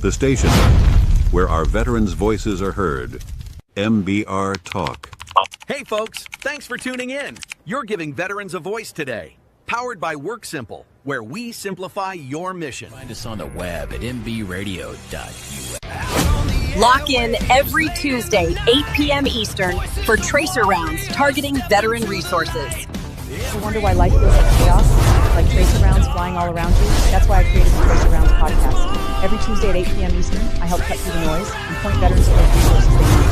The station where our veterans' voices are heard. MBR Talk. Hey folks, thanks for tuning in. You're giving veterans a voice today. Powered by WorkSimple, where we simplify your mission. Find us on the web at mbradio.us. Lock in every Tuesday, 8 p.m. Eastern, for Tracer Rounds targeting veteran resources. You wonder why life feels like chaos, like tracer rounds flying all around you? That's why I created the Tracer Rounds podcast. Every Tuesday at 8 p.m. Eastern, I help cut through the noise and point veterans to the resources they need.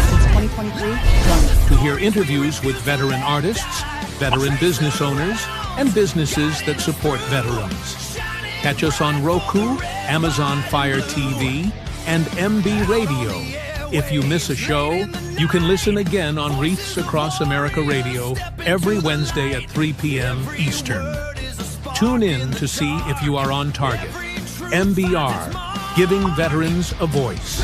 Since 2023, join us. To hear interviews with veteran artists, veteran business owners, and businesses that support veterans. Catch us on Roku, Amazon Fire TV, and MB Radio. If you miss a show, you can listen again on Wreaths Across America Radio every Wednesday at 3 p.m. Eastern. Tune in to see if you are on target. MBR, giving veterans a voice.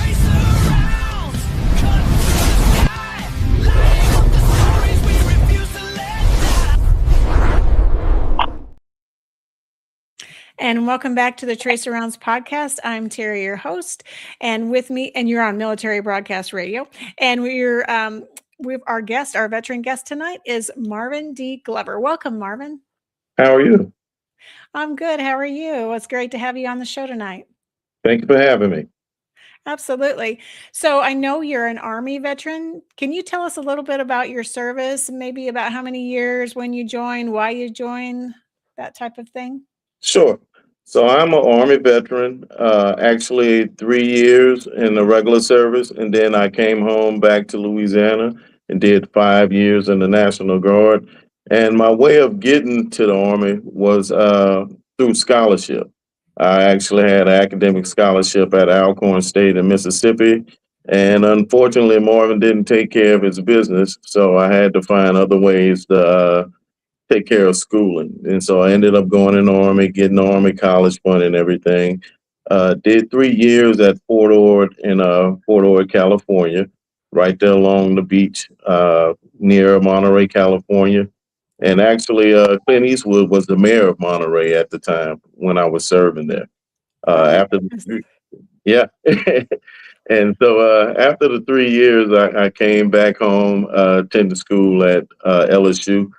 And welcome back to the Tracer Rounds podcast. I'm Terry, your host, and with me, and you're on Military Broadcast Radio. And with our guest, our veteran guest tonight is Marvin D. Glover. Welcome, Marvin. How are you? I'm good. How are you? It's great to have you on the show tonight. Thank you for having me. Absolutely. So I know you're an Army veteran. Can you tell us a little bit about your service, maybe about how many years, when you joined, why you joined, that type of thing? Sure. So I'm an Army veteran, actually 3 years in the regular service, and then I came home back to Louisiana and did 5 years in the National Guard. And my way of getting to the Army was through scholarship. I actually had an academic scholarship at Alcorn State in Mississippi, and unfortunately Marvin didn't take care of his business, so I had to find other ways to take care of schooling. And so I ended up going in the Army, getting the Army college fund and everything. Did 3 years at Fort Ord in Fort Ord, California, right there along the beach near Monterey, California. And actually, Clint Eastwood was the mayor of Monterey at the time when I was serving there. Yeah. And so after the 3 years, I came back home, attended school at LSU,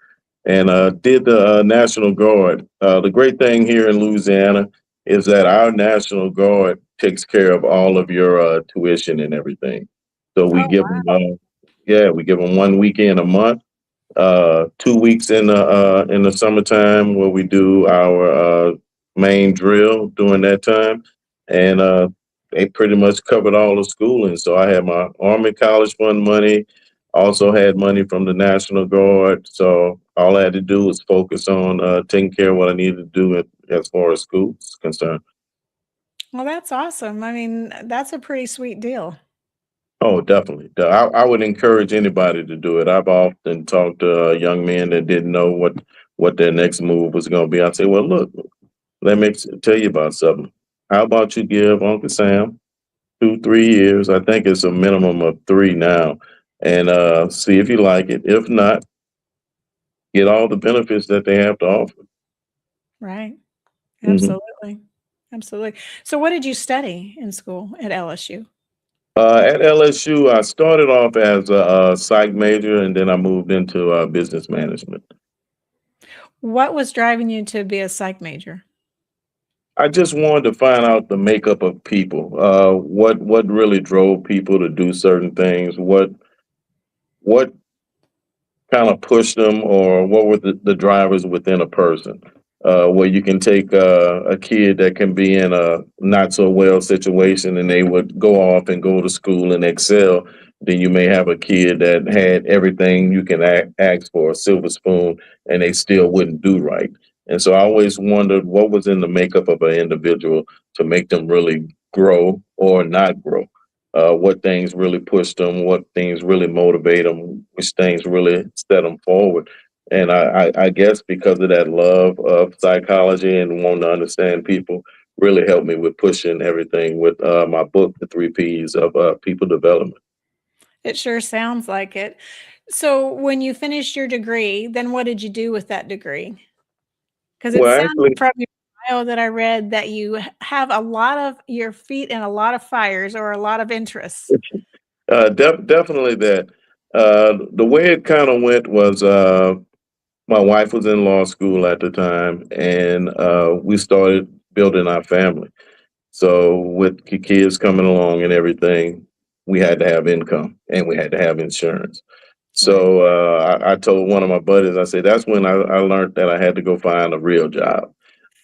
and did the National Guard. The great thing here in Louisiana is that our National Guard takes care of all of your tuition and everything. So we give them, we give them 1 weekend a month, 2 weeks in the summertime where we do our main drill during that time, and they pretty much covered all the schooling. So I had my Army college fund money. Also had money from the National Guard, so all I had to do was focus on taking care of what I needed to do as far as school is concerned. Well, that's awesome. I mean, that's a pretty sweet deal. Oh, definitely. I would encourage anybody to do it. I've often talked to young men that didn't know what their next move was going to be. I say, well, look, let me tell you about something. How about you give Uncle Sam 2-3 years? I think it's a minimum of 3 now. And see if you like it. If not, get all the benefits that they have to offer. Right. Absolutely. Absolutely. So what did you study in school at LSU? At LSU, I started off as a psych major, and then I moved into business management. What was driving you to be a psych major? I just wanted to find out the makeup of people, what really drove people to do certain things, what kind of pushed them, or what were the drivers within a person, where you can take a kid that can be in a not so well situation and they would go off and go to school and excel. Then you may have a kid that had everything you can ask for, a silver spoon, and they still wouldn't do right. And so I always wondered what was in the makeup of an individual to make them really grow or not grow. What things really push them, what things really motivate them, which things really set them forward. And I guess because of that love of psychology and wanting to understand people really helped me with pushing everything with my book, The 3 Ps of People Development. It sure sounds like it. So when you finished your degree, then what did you do with that degree? Because it sounded from your bio that I read that you have a lot of your feet in a lot of fires or a lot of interests. Definitely that. The way it kind of went was my wife was in law school at the time, and we started building our family. So with kids coming along and everything, we had to have income and we had to have insurance. Right. So I told one of my buddies, I said, that's when I learned that I had to go find a real job.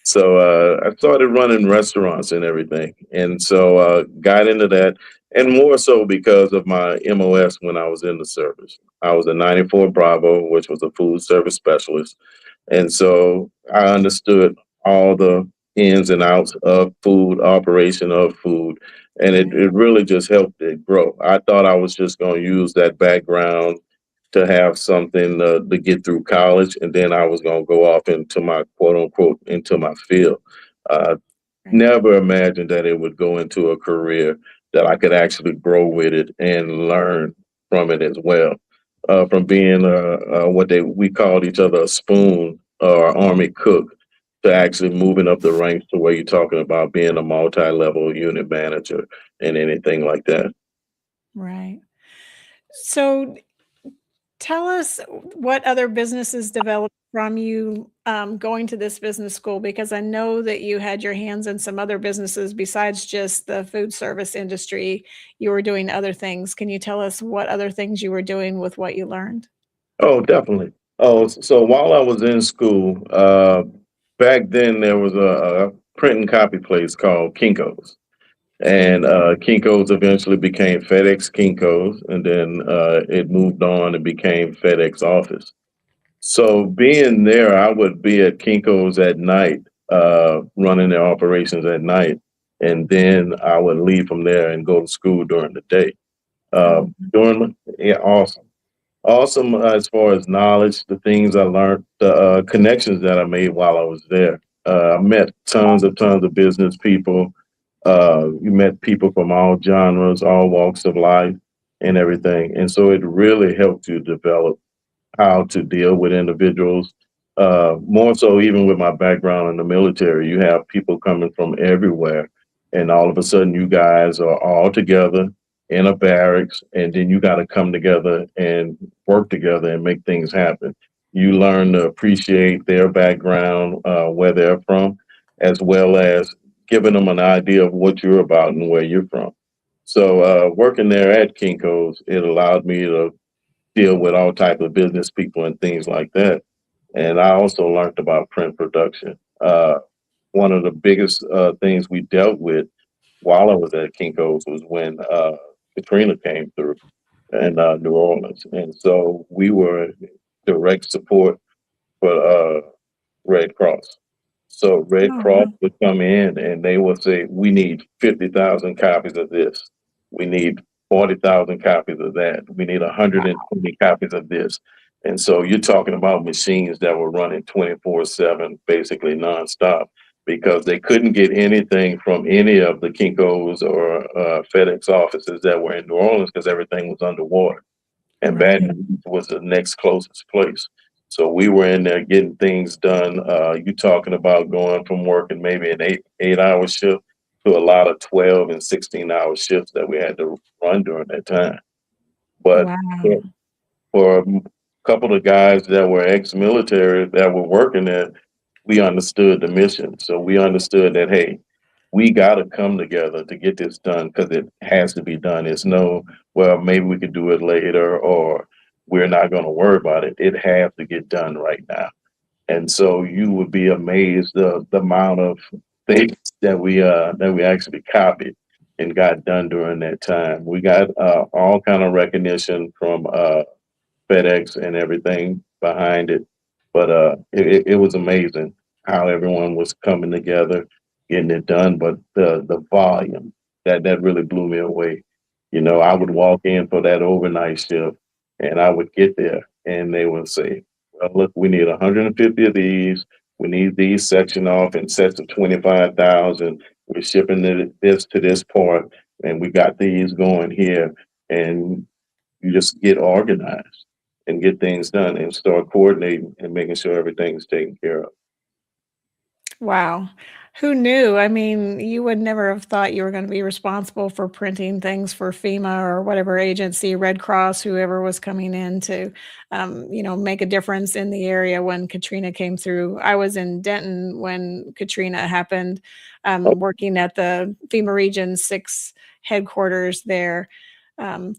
So I started running restaurants and everything. And so got into that. And more so because of my MOS when I was in the service. I was a 94 Bravo, which was a food service specialist. And so I understood all the ins and outs of food, operation of food. And it really just helped it grow. I thought I was just going to use that background to have something to get through college. And then I was going to go off into my quote unquote, into my field. Uh, Right. Never imagined that it would go into a career that I could actually grow with it and learn from it as well. From being what we called each other a spoon or army cook to actually moving up the ranks to where you're talking about being a multi-level unit manager and anything like that. Right. So tell us what other businesses developed from you going to this business school, because I know that you had your hands in some other businesses besides just the food service industry. You were doing other things. Can you tell us what other things you were doing with what you learned? Oh, definitely. Oh, so while I was in school, back then there was a print and copy place called Kinko's. And Kinko's eventually became FedEx Kinko's, and then it moved on and became FedEx Office. So being there, I would be at Kinko's at night, running their operations at night, and then I would leave from there and go to school during the day. Uh, Oh, yeah, awesome. Awesome as far as knowledge, the things I learned, the connections that I made while I was there. I met tons of business people. You met people from all genres, all walks of life, and everything. And so it really helped you develop how to deal with individuals. More so, even with my background in the military, you have people coming from everywhere, and all of a sudden, you guys are all together in a barracks, and then you got to come together and work together and make things happen. You learn to appreciate their background, where they're from, as well as giving them an idea of what you're about and where you're from. So, working there at Kinko's, it allowed me to deal with all type of business people and things like that. And I also learned about print production. One of the biggest things we dealt with while I was at Kinko's was when Katrina came through in New Orleans, and so we were direct support for Red Cross. So Red oh, Cross wow. would come in and they would say, we need 50,000 copies of this. We need 40,000 copies of that. We need 120 copies of this. And so you're talking about machines that were running 24/7, basically nonstop, because they couldn't get anything from any of the Kinko's or FedEx offices that were in New Orleans because everything was underwater and Right. Baton Rouge was the next closest place. So we were in there getting things done. You talking about going from working maybe an eight hour shift to a lot of 12 and 16-hour shifts that we had to run during that time. But Wow. for a couple of guys that were ex-military that were working there, we understood the mission. So we understood that, hey, we got to come together to get this done because it has to be done. It's no, well, maybe we could do it later or we're not going to worry about it. It has to get done right now. And so you would be amazed the amount of things that we actually copied and got done during that time. We got all kind of recognition from FedEx and everything behind it. But it was amazing how everyone was coming together, getting it done. But the volume that really blew me away. You know, I would walk in for that overnight shift, and I would get there, and they would say, "Well, look, we need 150 of these. We need these section off in sets of 25,000. We're shipping this to this part, and we got these going here." And you just get organized and get things done and start coordinating and making sure everything's taken care of. Wow. Who knew? I mean, you would never have thought you were going to be responsible for printing things for FEMA or whatever agency, Red Cross, whoever was coming in to, make a difference in the area when Katrina came through. I was in Denton when Katrina happened, working at the FEMA Region 6 headquarters there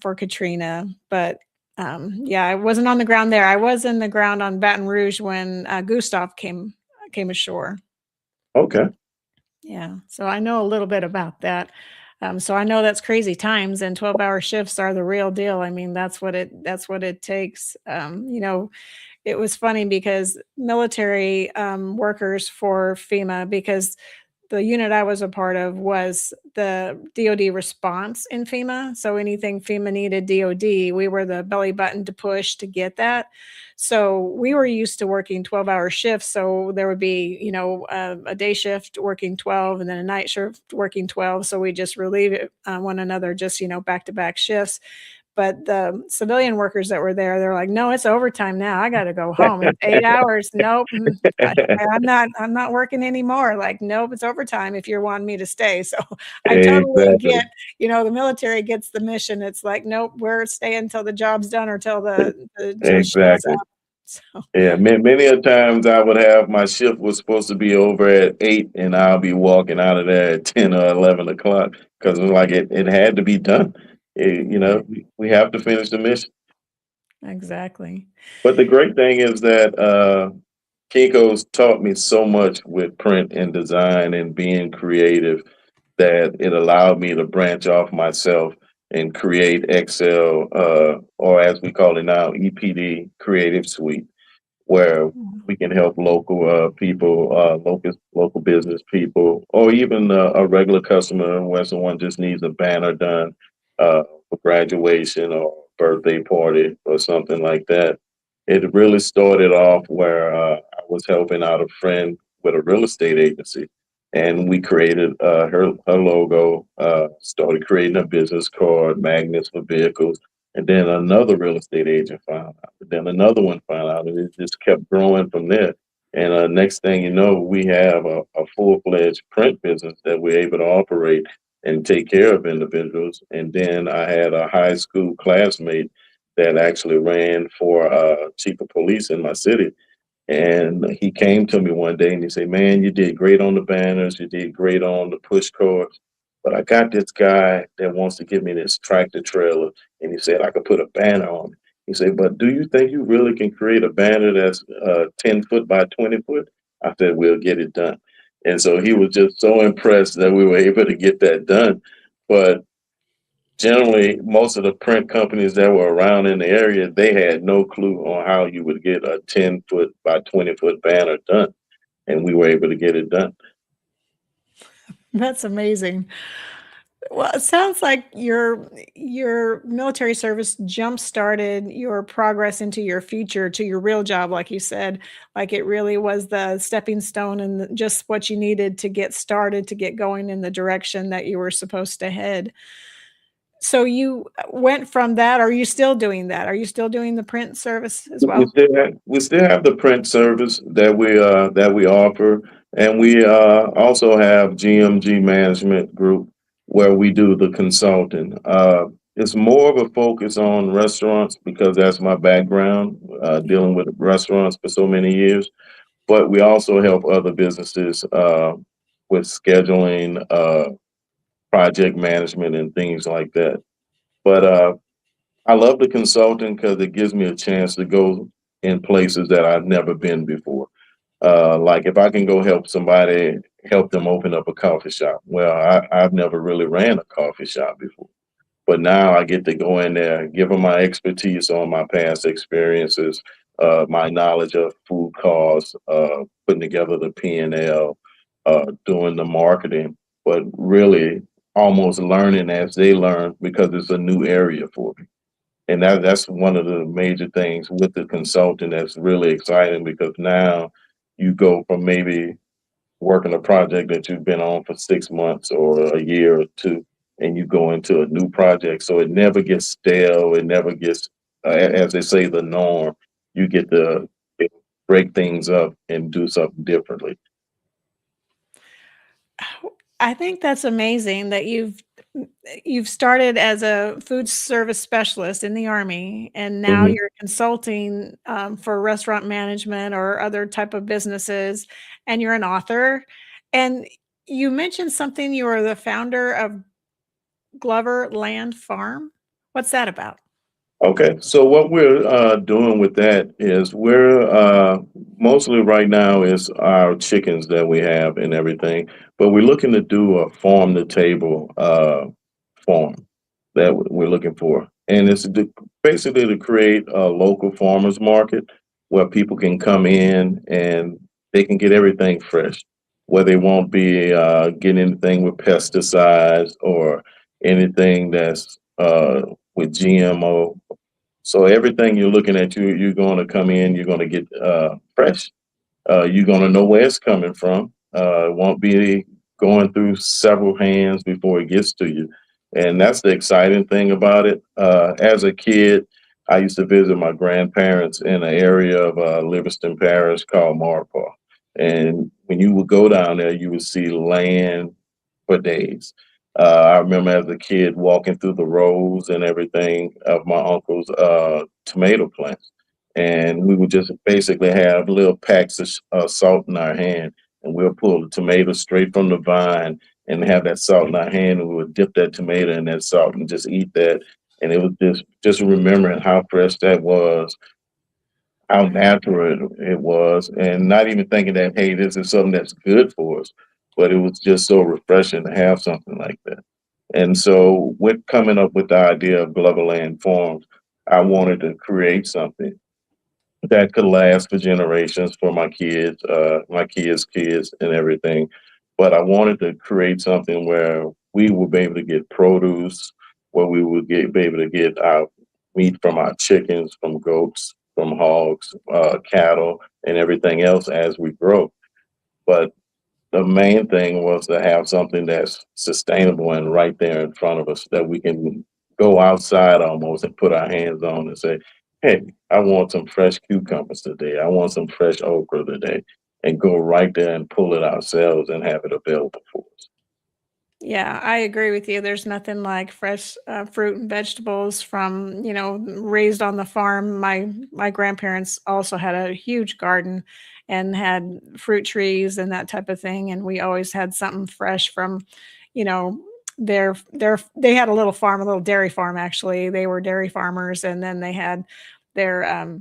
for Katrina. But yeah, I wasn't on the ground there. I was in the ground on Baton Rouge when Gustav came ashore. Okay. Yeah, so I know a little bit about that. So I know that's crazy times, and 12-hour shifts are the real deal. I mean, that's what it takes. It was funny because military workers for FEMA, because the unit I was a part of was the DoD response in FEMA. So anything FEMA needed DoD, we were the belly button to push to get that. So we were used to working 12-hour shifts. So there would be, a day shift working 12 and then a night shift working 12. So we just relieve it one another, just, back-to-back shifts. But the civilian workers that were there, they're like, no, it's overtime now. I got to go home. It's 8 hours. Nope. I'm not working anymore. Like, nope, it's overtime if you're wanting me to stay. So I totally Exactly. get, the military gets the mission. It's like, nope, we're staying until the job's done or till the shift's Exactly. up. So Yeah, many a times I would have my shift was supposed to be over at 8 and I'll be walking out of there at 10 or 11 o'clock because it was like it had to be done. right, We have to finish the mission. exactly. But the great thing is that Kinko's taught me so much with print and design and being creative that it allowed me to branch off myself and create Excel, or as we call it now, EPD Creative Suite, where we can help local people, local business people, or even a regular customer where someone just needs a banner done for graduation or birthday party or something like that. It really started off where I was helping out a friend with a real estate agency, and we created her logo, started creating a business card, magnets for vehicles, and then another real estate agent found out. Then another one found out, and it just kept growing from there. And next thing you know, we have a full-fledged print business that we're able to operate and take care of individuals. And then I had a high school classmate that actually ran for chief of police in my city. And he came to me one day and he said, "Man, you did great on the banners, you did great on the push cards, but I got this guy that wants to give me this tractor trailer." And he said, "I could put a banner on it." He said, "But do you think you really can create a banner that's 10 foot by 20 foot?" I said, "We'll get it done." And so he was just so impressed that we were able to get that done. But generally, most of the print companies that were around in the area, they had no clue on how you would get a 10-foot by 20-foot banner done, and we were able to get it done. That's amazing. Well, it sounds like your military service jump started your progress into your future, to your real job, like you said. Like it really was the stepping stone and just what you needed to get started, to get going in the direction that you were supposed to head. So you went from that. Are you still doing that? Are you still doing the print service as well? We still have the print service that we offer, and we also have GMG Management Group where we do the consulting. It's more of a focus on restaurants because that's my background, dealing with restaurants for so many years. But we also help other businesses with scheduling, project management, and things like that. But I love the consulting because it gives me a chance to go in places that I've never been before. Like if I can go help somebody, help them open up a coffee shop. Well, I've never really ran a coffee shop before, but now I get to go in there, give them my expertise on my past experiences, my knowledge of food costs, putting together the P&L, doing the marketing, but really almost learning as they learn because it's a new area for me. And that's one of the major things with the consulting that's really exciting because now you go from maybe working a project that you've been on for 6 months or a year or two, and you go into a new project. So it never gets stale. It never gets, as they say, the norm. You get to break things up and do something differently. I think that's amazing that you've started as a food service specialist in the Army, and now Mhm. you're consulting for restaurant management or other type of businesses, and you're an author. And you mentioned something. You are the founder of Glover Land Farm. What's that about? Okay, so what we're doing with that is we're mostly right now is our chickens that we have and everything, but we're looking to do a farm to table farm that we're looking for, and it's basically to create a local farmers market where people can come in and they can get everything fresh, where they won't be getting anything with pesticides or anything that's with GMO. So everything you're looking at, you're going to come in, you're going to get fresh. You're going to know where it's coming from. It won't be going through several hands before it gets to you. And that's the exciting thing about it. As a kid, I used to visit my grandparents in an area of Livingston Parish called Marpaw. And when you would go down there, you would see land for days. I remember as a kid walking through the rows and everything of my uncle's tomato plants. And we would just basically have little packs of salt in our hand, and we'll pull the tomato straight from the vine and have that salt in our hand, and we would dip that tomato in that salt and just eat that. And it was just remembering how fresh that was, how natural it was, and not even thinking that, hey, this is something that's good for us, but it was just so refreshing to have something like that. And so, with coming up with the idea of Gloverland Farms, I wanted to create something that could last for generations for my kids' kids, and everything. But I wanted to create something where we would be able to get produce, where we would be able to get our meat from our chickens, from goats, from hogs, cattle, and everything else as we grow. But the main thing was to have something that's sustainable and right there in front of us that we can go outside almost and put our hands on and say, hey, I want some fresh cucumbers today. I want some fresh okra today. And go right there and pull it ourselves and have it available for us. Yeah, I agree with you. There's nothing like fresh fruit and vegetables from, raised on the farm. My grandparents also had a huge garden and had fruit trees and that type of thing, and we always had something fresh from, you know, they had a little farm, a little dairy farm actually. They were dairy farmers, and then they had their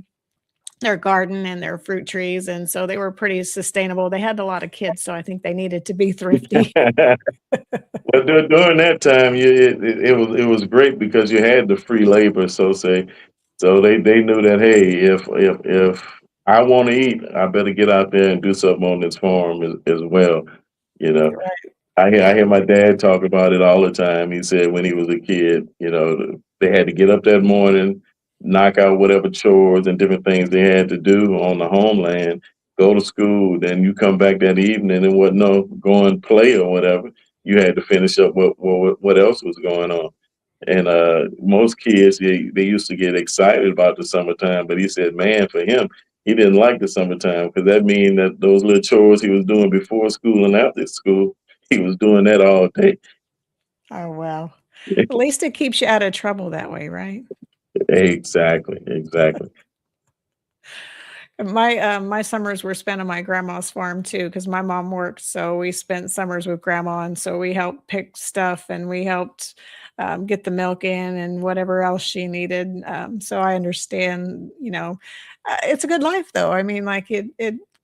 their garden and their fruit trees, and so they were pretty sustainable. They had a lot of kids, so I think they needed to be thrifty. But during that time, it was great because you had the free labor, so say. So they knew that, hey, if I want to eat, I better get out there and do something on this farm as well. You know, I hear my dad talk about it all the time. He said when he was a kid, they had to get up that morning, knock out whatever chores and different things they had to do on the homeland, go to school, then you come back that evening and go and play or whatever. You had to finish up what else was going on. And most kids they used to get excited about the summertime, but he said, man, for him, he didn't like the summertime because that mean that those little chores he was doing before school and after school, he was doing that all day. Oh, well. At least it keeps you out of trouble that way, right? Exactly, exactly. My summers were spent on my grandma's farm too, because my mom worked, so we spent summers with grandma, and so we helped pick stuff, and we helped, get the milk in and whatever else she needed, so I understand, it's a good life though. I mean, like, it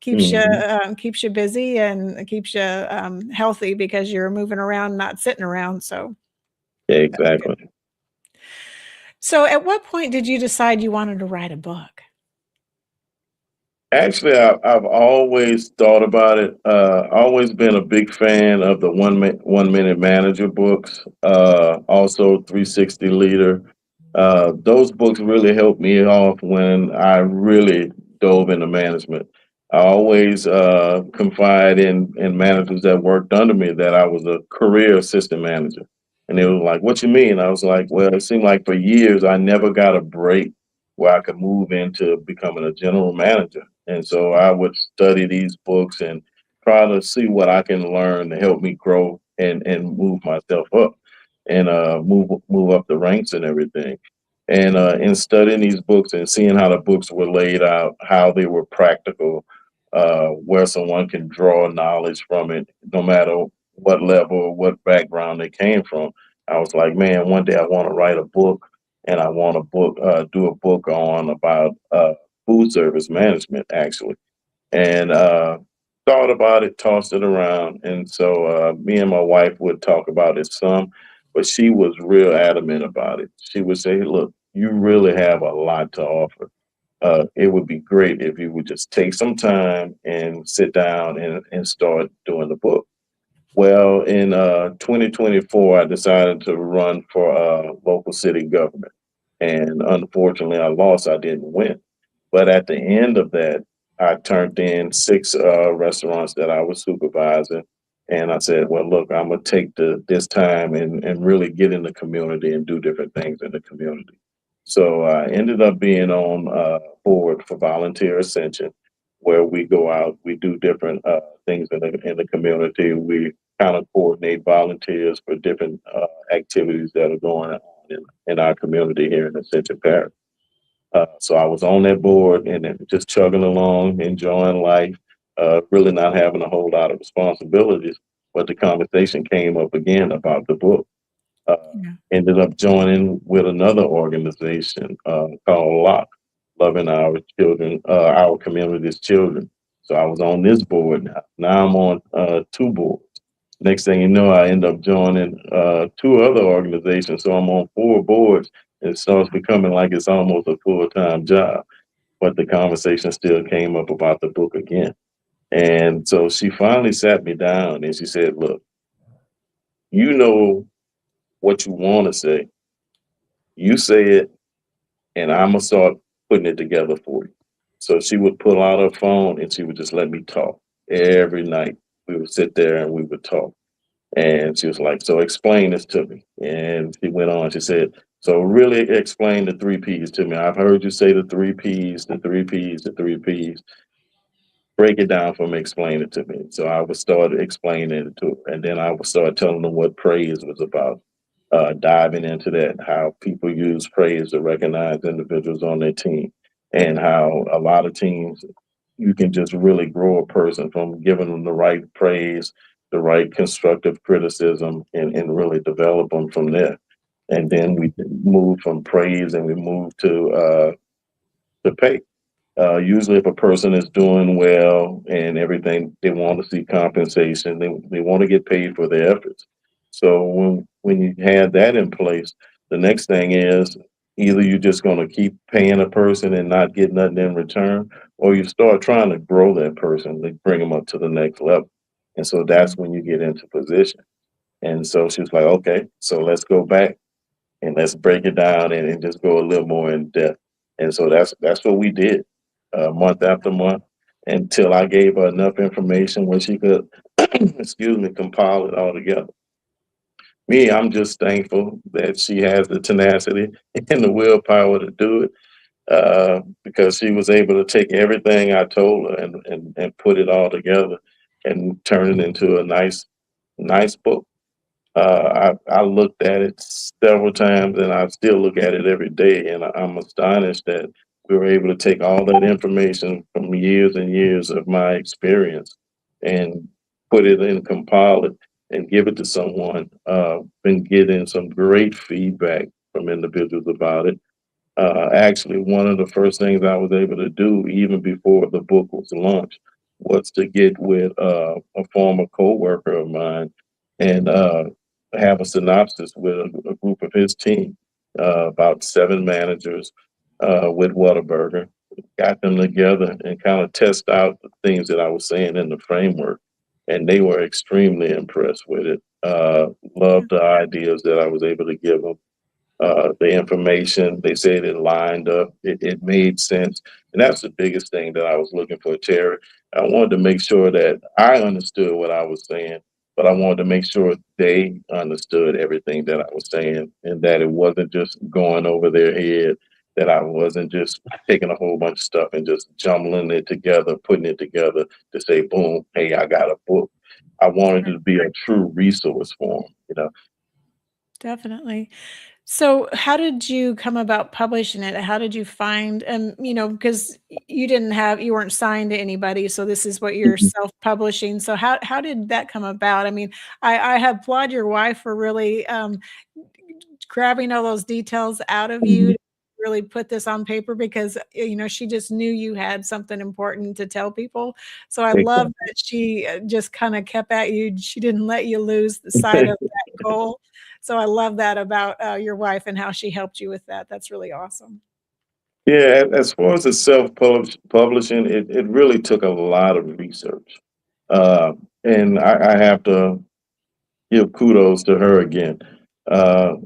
Mhm. keeps you busy and it keeps you, healthy because you're moving around, not sitting around, so that's good. Exactly. So at what point did you decide you wanted to write a book? Actually, I've always thought about it. Always been a big fan of the 1 Minute Manager books. Also, 360 Leader. Those books really helped me off when I really dove into management. I always confide in managers that worked under me that I was a career assistant manager, and they were like, "What you mean?" I was like, "Well, it seemed like for years I never got a break where I could move into becoming a general manager." And so I would study these books and try to see what I can learn to help me grow and move myself up and move up the ranks and everything. And in studying these books and seeing how the books were laid out, how they were practical, where someone can draw knowledge from it, no matter what level or what background they came from. I was like, man, one day I want to write a book, and I want to do a book on about food service management, actually. And thought about it, tossed it around, and so me and my wife would talk about it some, but she was real adamant about it. She would say, "Look, you really have a lot to offer. It would be great if you would just take some time and sit down and start doing the book." Well, in 2024, I decided to run for local city government, and unfortunately, I lost. I didn't win. But at the end of that, I turned in six restaurants that I was supervising, and I said, "Well, look, I'm gonna take this time and really get in the community and do different things in the community." So I ended up being on board for Volunteer Ascension, where we go out, we do different things in the community. We kind of coordinate volunteers for different activities that are going on in our community here in Ascension Parish. So I was on that board and then just chugging along, enjoying life, really not having a whole lot of responsibilities. But the conversation came up again about the book. Uh, Yeah. Ended up joining with another organization called LOCK, Loving Our Children, Our Community's Children. So I was on this board now. Now I'm on two boards. Next thing you know, I end up joining two other organizations. So I'm on four boards. It starts becoming like it's almost a full-time job. But the conversation still came up about the book again. And so she finally sat me down and she said, "Look, you know what you want to say. You say it, and I'm gonna start putting it together for you." So she would pull out her phone and she would just let me talk every night. We would sit there and we would talk. And she was like, "So explain this to me." And she went on, she said, "So really explain the three P's to me. I've heard you say the three P's, the three P's, the three P's. Break it down for me, explain it to me." So I would start explaining it to her. And then I would start telling them what praise was about, diving into that, how people use praise to recognize individuals on their team, and how a lot of teams, you can just really grow a person from giving them the right praise, the right constructive criticism, and really develop them from there. And then we move from praise and we move to pay. Usually, if a person is doing well and everything, they want to see compensation. They want to get paid for their efforts. So when you have that in place, the next thing is either you're just going to keep paying a person and not get nothing in return, or you start trying to grow that person to bring them up to the next level. And so that's when you get into position. And so she was like, "Okay, so let's go back and let's break it down and just go a little more in depth." And so that's what we did, month after month, until I gave her enough information where she could, excuse me, compile it all together. Me, I'm just thankful that she has the tenacity and the willpower to do it, because she was able to take everything I told her and put it all together and turn it into a nice book. I looked at it several times, and I still look at it every day, and I'm astonished that we were able to take all that information from years and years of my experience and put it and compile it and give it to someone. Been getting some great feedback from individuals about it. Actually, one of the first things I was able to do, even before the book was launched, was to get with a former coworker of mine and have a synopsis with a group of his team, about seven managers with Whataburger. Got them together and kind of test out the things that I was saying in the framework, and they were extremely impressed with it. Loved the ideas that I was able to give them, the information. They said it lined up, it made sense. And that's the biggest thing that I was looking for, Terry. I wanted to make sure that I understood what I was saying, but I wanted to make sure they understood everything that I was saying and that it wasn't just going over their head that I wasn't just taking a whole bunch of stuff and just jumbling it together, putting it together to say, boom, hey, I got a book. I wanted to be a true resource for them, you know. Definitely. So, how did you come about publishing it? How did you find, because you weren't signed to anybody, so this is what you're Mhm. self-publishing. So, how did that come about? I mean, I applaud your wife for really grabbing all those details out of you Mhm. to really put this on paper because she just knew you had something important to tell people. So I love Exactly. that she just kind of kept at you. She didn't let you lose the sight of that goal. So I love that about your wife and how she helped you with that. That's really awesome. Yeah, as far as the self-publishing, it really took a lot of research. And I have to give kudos to her again. Uh,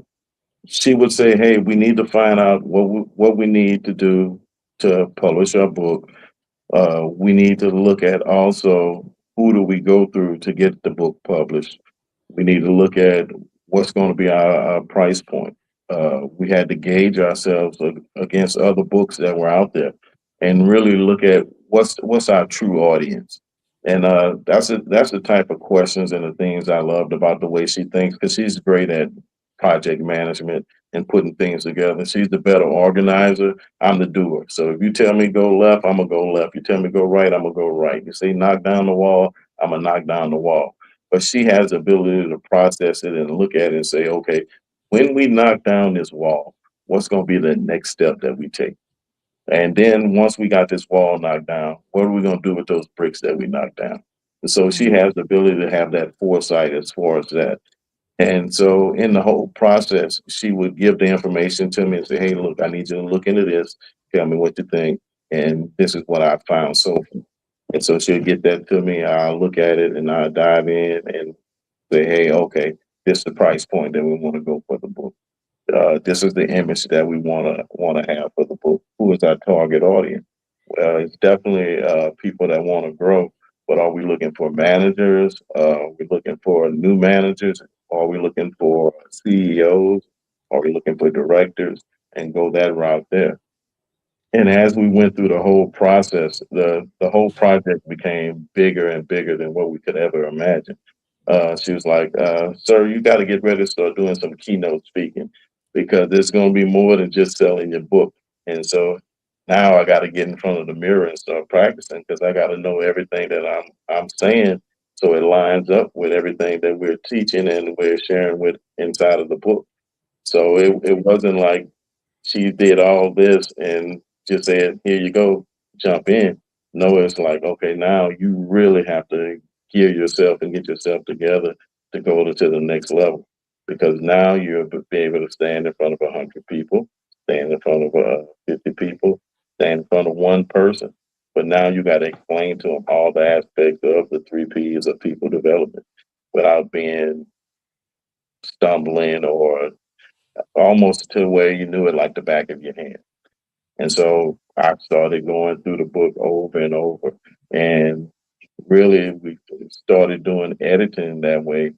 she would say, "Hey, we need to find out what we need to do to publish our book. We need to look at also who do we go through to get the book published. We need to look at what's going to be our price point. We had to gauge ourselves against other books that were out there, and really look at what's our true audience. And that's the type of questions and the things I loved about the way she thinks because she's great at project management and putting things together. She's the better organizer. I'm the doer. So if you tell me go left, I'm gonna go left. You tell me go right, I'm gonna go right. You say knock down the wall, I'm gonna knock down the wall. But she has the ability to process it and look at it and say, okay, when we knock down this wall, what's going to be the next step that we take? And then once we got this wall knocked down, what are we going to do with those bricks that we knocked down? And so she Right. has the ability to have that foresight as far as that. And so in the whole process, she would give the information to me and say, hey, look, I need you to look into this. Tell me what you think. And this is what I found so far. And so she'll get that to me. I'll look at it and I'll dive in and say, hey, okay, this is the price point that we want to go for the book. This is the image that we want to have for the book. Who is our target audience? It's definitely people that want to grow. But are we looking for managers? Are we looking for new managers? Are we looking for CEOs? Are we looking for directors? And go that route there. And as we went through the whole process, the whole project became bigger and bigger than what we could ever imagine. She was like, "Sir, you got to get ready to start doing some keynote speaking because it's going to be more than just selling your book." And so now I got to get in front of the mirror and start practicing because I got to know everything that I'm saying so it lines up with everything that we're teaching and we're sharing with inside of the book. So it wasn't like she did all this and just said, "Here you go, jump in." No, it's like, okay, now you really have to gear yourself and get yourself together to go to the next level because now you'll be able to stand in front of 100 people, stand in front of 50 people, stand in front of one person. But now you got to explain to them all the aspects of the 3 P's of people development without being stumbling or almost to where you knew it like the back of your hand. And so I started going through the book over and over. And really, we started doing editing that way.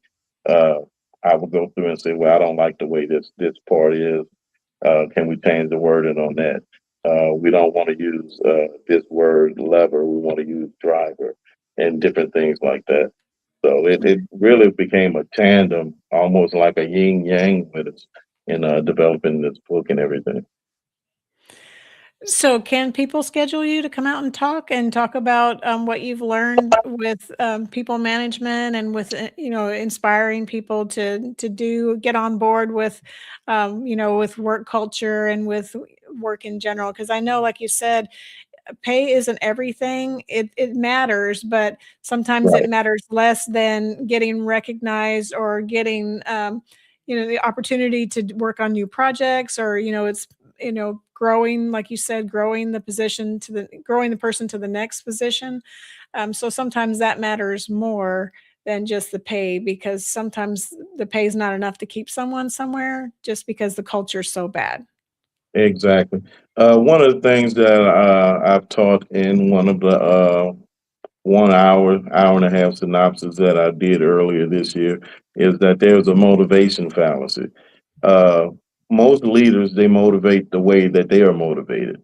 Uh, I would go through and say, well, I don't like the way this part is. Can we change the wording on that? We don't want to use this word lever. We want to use driver and different things like that. So it really became a tandem, almost like a yin yang with us in developing this book and everything. So, can people schedule you to come out and talk about what you've learned with people management and with inspiring people to get on board with with work culture and with work in general? Because I know, like you said, pay isn't everything. It matters, but sometimes it Right. matters less than getting recognized or getting the opportunity to work on new projects or it's growing, like you said, growing the person to the next position. So sometimes that matters more than just the pay because sometimes the pay is not enough to keep someone somewhere just because the culture is so bad. Exactly. One of the things that I've taught in one of the 1 hour and a half synopsis that I did earlier this year is that there's a motivation fallacy. Uh, most leaders, they motivate the way that they are motivated.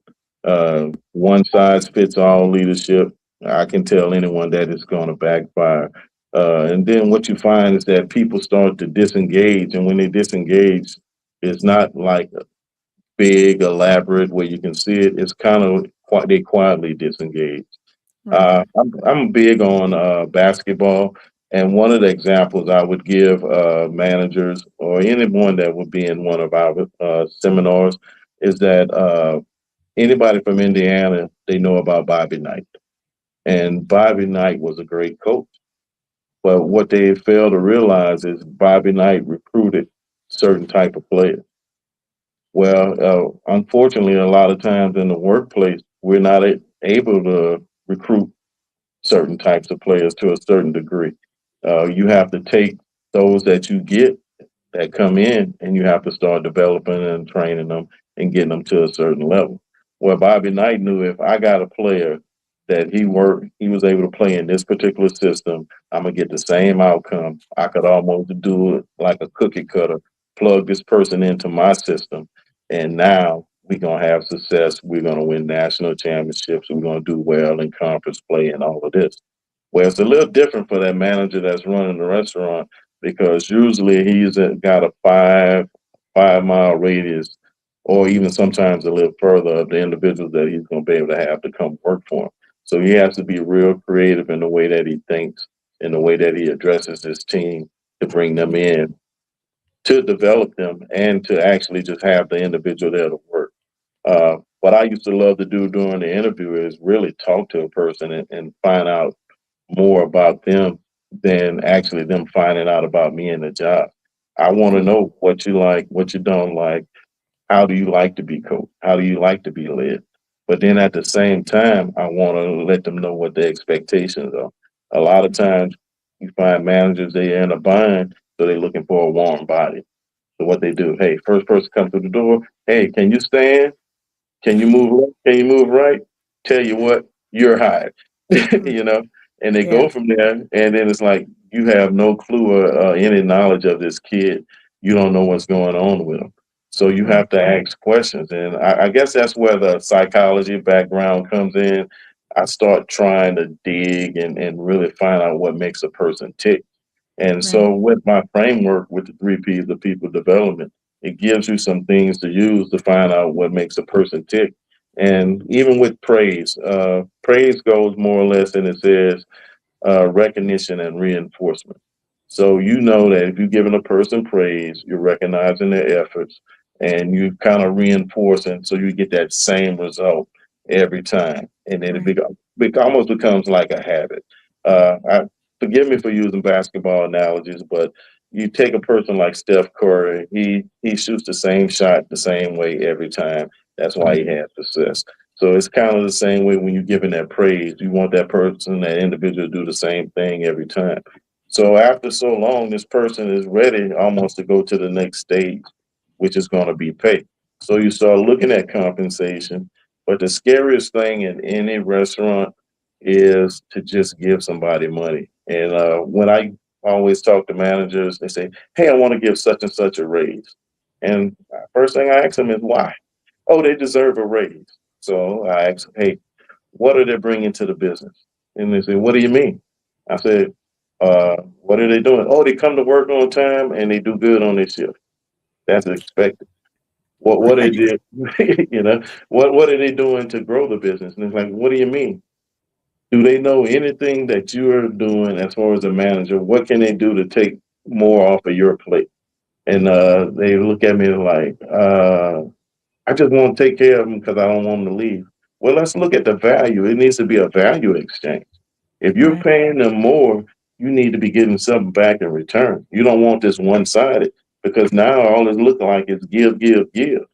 One size fits all leadership. I can tell anyone that it's going to backfire. And then what you find is that people start to disengage, and when they disengage, it's not like big, elaborate where you can see it. It's kind of they quietly disengage. Right. I'm big on basketball, and one of the examples I would give managers or anyone that would be in one of our seminars is that anybody from Indiana, they know about Bobby Knight, and Bobby Knight was a great coach. But what they fail to realize is Bobby Knight recruited certain type of players. Well, unfortunately, a lot of times in the workplace, we're not able to recruit certain types of players to a certain degree. You have to take those that you get that come in and you have to start developing and training them and getting them to a certain level. Well, Bobby Knight knew if I got a player that he was able to play in this particular system, I'm gonna get the same outcome. I could almost do it like a cookie cutter, plug this person into my system, and now we're gonna have success. We're gonna win national championships. We're gonna do well in conference play and all of this. Well, it's a little different for that manager that's running the restaurant because usually he's got a 5 mile radius, or even sometimes a little further of the individuals that he's going to be able to have to come work for him. So he has to be real creative in the way that he thinks, in the way that he addresses his team to bring them in, to develop them, and to actually just have the individual there to work. What I used to love to do during the interview is really talk to a person and find out more about them than actually them finding out about me and the job. I want to know what you like, what you don't like. How do you like to be coached? How do you like to be led? But then at the same time, I want to let them know what their expectations are. A lot of times you find managers, they're in a bind, so they're looking for a warm body. So what they do, hey, first person comes through the door, hey, can you stand? Can you move left? Can you move right? Tell you what, you're hired. you know, and they Yeah. go from there, and then it's like you have no clue or any knowledge of this kid. You don't know what's going on with him, so you Right. have to ask questions, and I guess that's where the psychology background comes in. I start trying to dig and really find out what makes a person tick. And Right. so with my framework with the 3 P's of people development, it gives you some things to use to find out what makes a person tick. And even with praise, praise goes more or less and it says recognition and reinforcement. So you know that if you're giving a person praise, you're recognizing their efforts and you kind of reinforcing so you get that same result every time. And then Right. it almost becomes like a habit. Forgive me for using basketball analogies, but you take a person like Steph Curry, he shoots the same shot the same way every time. That's why he has success. So it's kind of the same way when you're giving that praise. You want that person, that individual to do the same thing every time. So after so long, this person is ready almost to go to the next stage, which is going to be pay. So you start looking at compensation. But the scariest thing in any restaurant is to just give somebody money. And when I always talk to managers, they say, hey, I want to give such and such a raise. And first thing I ask them is why? Oh, they deserve a raise. So I asked, hey, what are they bringing to the business? And they said, what do you mean? I said, what are they doing? Oh, they come to work on time and they do good on their shift. That's expected. What they Right. did, what are they doing to grow the business? And it's like, what do you mean? Do they know anything that you are doing as far as a manager? What can they do to take more off of your plate? And they look at me like, I just want to take care of them because I don't want them to leave. Well, let's look at the value. It needs to be a value exchange. If you're Right. paying them more, you need to be getting something back in return. You don't want this one sided because now all it's looking like is give, give, give.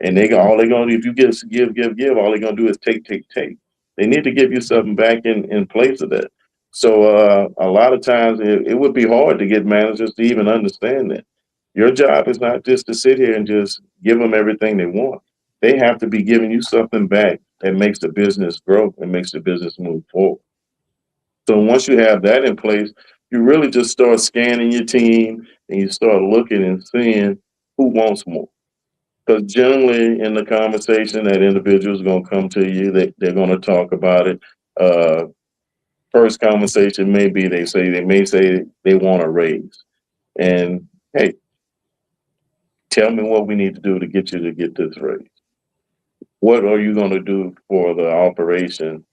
And all they're gonna do if you give, all they're gonna do is take, take, take. They need to give you something back in place of that. So a lot of times it would be hard to get managers to even understand that. Your job is not just to sit here and just give them everything they want. They have to be giving you something back that makes the business grow and makes the business move forward. So once you have that in place, you really just start scanning your team and you start looking and seeing who wants more. Because generally in the conversation, that individual is going to come to you. They're going to talk about it. Uh, First conversation may be they may say they want a raise, and hey, tell me what we need to do to get you to get this raise. What are you going to do for the operation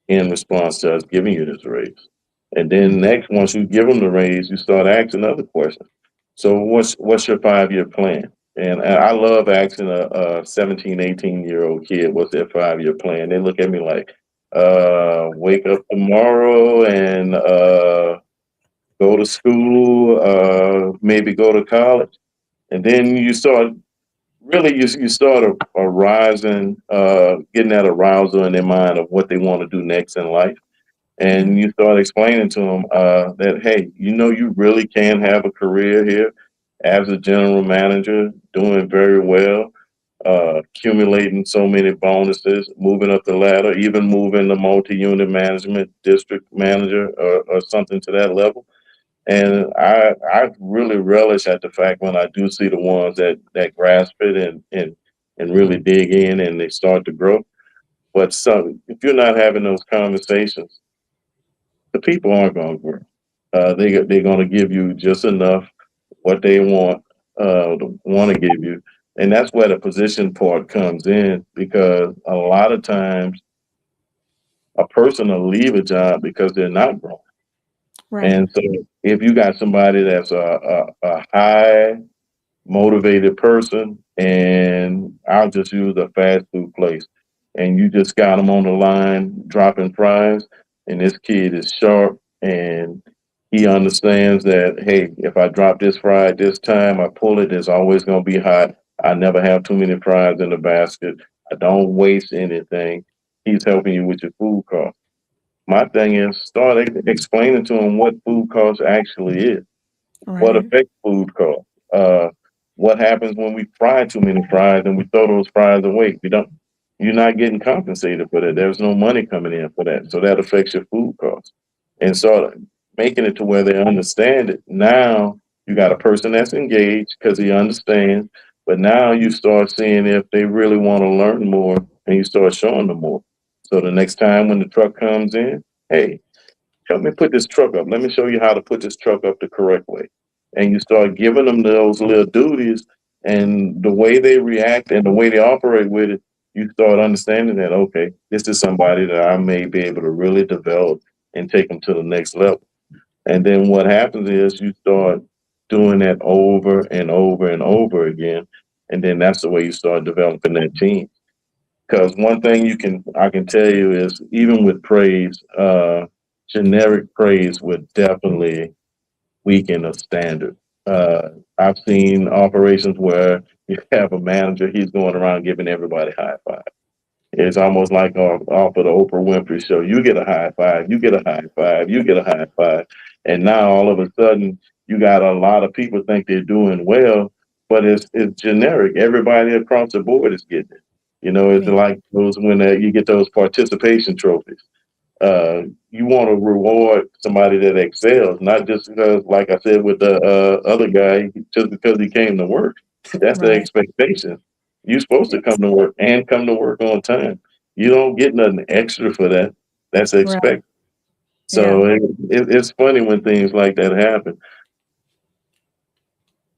in response to us giving you this raise? And then next, once you give them the raise, you start asking other questions. So what's your 5-year plan? And I love asking a 17, 18-year-old kid, what's their 5-year plan? They look at me like, wake up tomorrow and go to school, maybe go to college. And then you start really you start arising, getting that arousal in their mind of what they want to do next in life. And you start explaining to them that, hey, you really can have a career here as a general manager, doing very well, accumulating so many bonuses, moving up the ladder, even moving the multi-unit management district manager or something to that level. And I really relish at the fact when I do see the ones that grasp it and really dig in and they start to grow. But if you're not having those conversations, the people aren't going to grow. They're going to give you just enough what they want to give you, and that's where the position part comes in, because a lot of times a person will leave a job because they're not growing. Right. And so if you got somebody that's a high motivated person, and I'll just use a fast food place, and you just got them on the line dropping fries, and this kid is sharp and he understands that, hey, if I drop this fry at this time, I pull it, it's always going to be hot. I never have too many fries in the basket. I don't waste anything. He's helping you with your food cost. My thing is start explaining to him what food cost actually is, what Right. affects food cost. What happens when we fry too many fries and we throw those fries away? You're not getting compensated for that. There's no money coming in for that. So that affects your food costs. And so making it to where they understand it. Now you got a person that's engaged because he understands, but now you start seeing if they really want to learn more, and you start showing them more. So the next time when the truck comes in, hey, help me put this truck up. Let me show you how to put this truck up the correct way. And you start giving them those little duties, and the way they react and the way they operate with it, you start understanding that, okay, this is somebody that I may be able to really develop and take them to the next level. And then what happens is you start doing that over and over and over again. And then that's the way you start developing that team. Because one thing I can tell you is, even with praise, generic praise would definitely weaken a standard. I've seen operations where you have a manager, he's going around giving everybody high five. It's almost like off of the Oprah Winfrey show. You get a high five, you get a high five, you get a high five. And now all of a sudden you got a lot of people think they're doing well, but it's generic. Everybody across the board is getting it. It's Yeah. like those when you get those participation trophies. You want to reward somebody that excels, not just because, like I said with the other guy, just because he came to work. That's the Right. expectation. You're supposed to come to work and come to work on time. You don't get nothing extra for that. That's Right. expected. Yeah. So it's funny when things like that happen.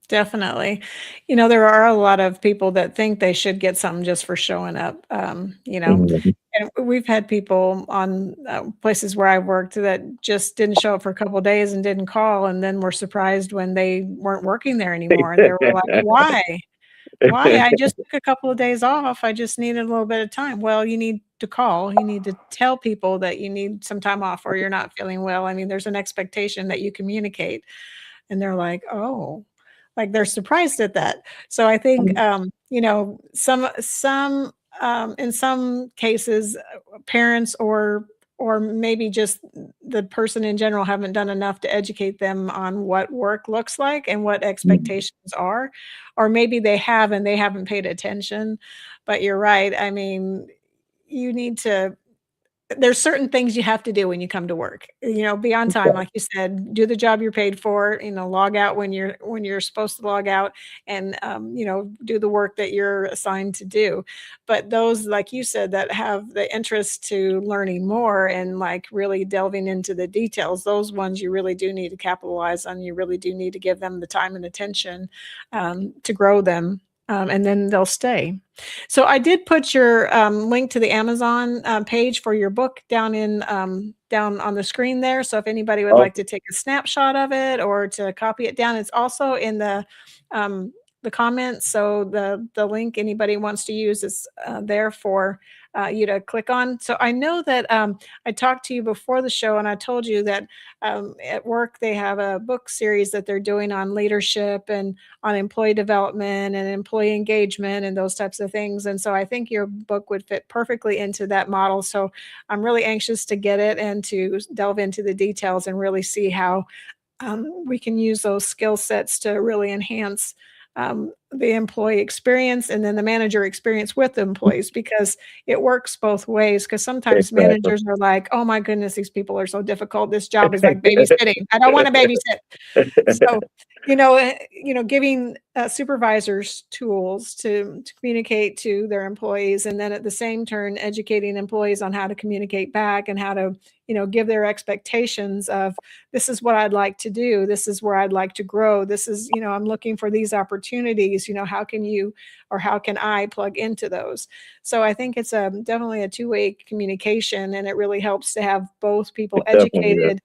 Definitely. There are a lot of people that think they should get something just for showing up. Mhm. And we've had people on places where I worked that just didn't show up for a couple of days and didn't call, and then were surprised when they weren't working there anymore. And they were like, "Why? Why? I just took a couple of days off. I just needed a little bit of time." Well, you need to call. You need to tell people that you need some time off or you're not feeling well. I mean, there's an expectation that you communicate. And they're like, "Oh," like they're surprised at that. So I think, in some cases, parents or maybe just the person in general haven't done enough to educate them on what work looks like and what expectations are, or maybe they have and they haven't paid attention. But you're right. I mean, you need to there's certain things you have to do when you come to work. Be on time, like you said, do the job you're paid for, log out when you're supposed to log out, and do the work that you're assigned to do. But those, like you said, that have the interest to learning more and like really delving into the details, those ones you really do need to capitalize on. You really do need to give them the time and attention to grow them, and then they'll stay. So I did put your link to the Amazon page for your book down on the screen there. So if anybody would like to take a snapshot of it or to copy it down, it's also in the comments. So the link anybody wants to use is there for you to click on. So I know that I talked to you before the show, and I told you that at work they have a book series that they're doing on leadership and on employee development and employee engagement and those types of things. And so I think your book would fit perfectly into that model. So I'm really anxious to get it and to delve into the details and really see how we can use those skill sets to really enhance the employee experience and then the manager experience with the employees, because it works both ways. Because sometimes managers are like, oh my goodness, these people are so difficult. This job is like babysitting. I don't want to babysit. So, giving supervisors tools to communicate to their employees, and then at the same turn, educating employees on how to communicate back and how to, give their expectations of, this is what I'd like to do. This is where I'd like to grow. This is, I'm looking for these opportunities. How can you, or how can I plug into those? So I think it's definitely a two-way communication, and it really helps to have both people educated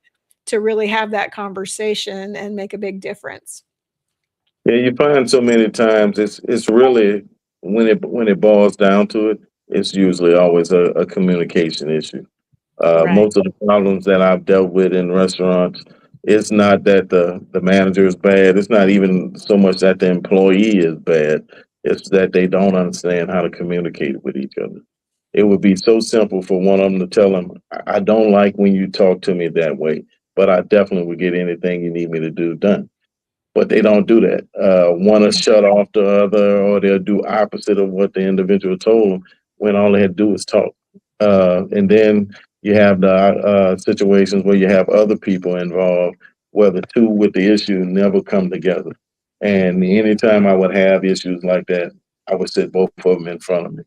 to really have that conversation and make a big difference. Yeah, you find so many times it's really when it boils down to it, it's usually always a communication issue. Right. Most of the problems that I've dealt with in restaurants, it's not that the manager is bad. It's not even so much that the employee is bad. It's that they don't understand how to communicate with each other. It would be so simple for one of them to tell them, I don't like when you talk to me that way, but I definitely would get anything you need me to do done. But they don't do that. One will shut off the other, or they'll do opposite of what the individual told them when all they had to do was talk. And then you have the situations where you have other people involved, where the two with the issue never come together. And anytime I would have issues like that, I would sit both of them in front of me,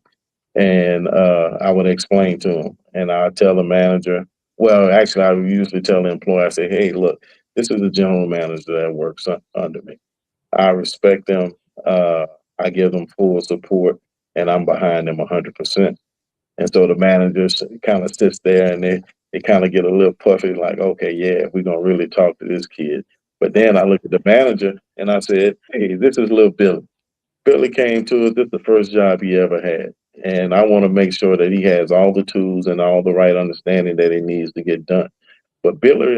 and I would explain to them. And I tell the manager, well, actually, I would usually tell the employee, I say, hey, look, this is the general manager that works under me. I respect them. I give them full support, and I'm behind them 100%. And so the manager kind of sits there, and they kind of get a little puffy, like, okay, yeah, we're going to really talk to this kid. But then I look at the manager, and I said, hey, this is little Billy. Billy came to us. This is the first job he ever had. And I want to make sure that he has all the tools and all the right understanding that he needs to get done. But Billy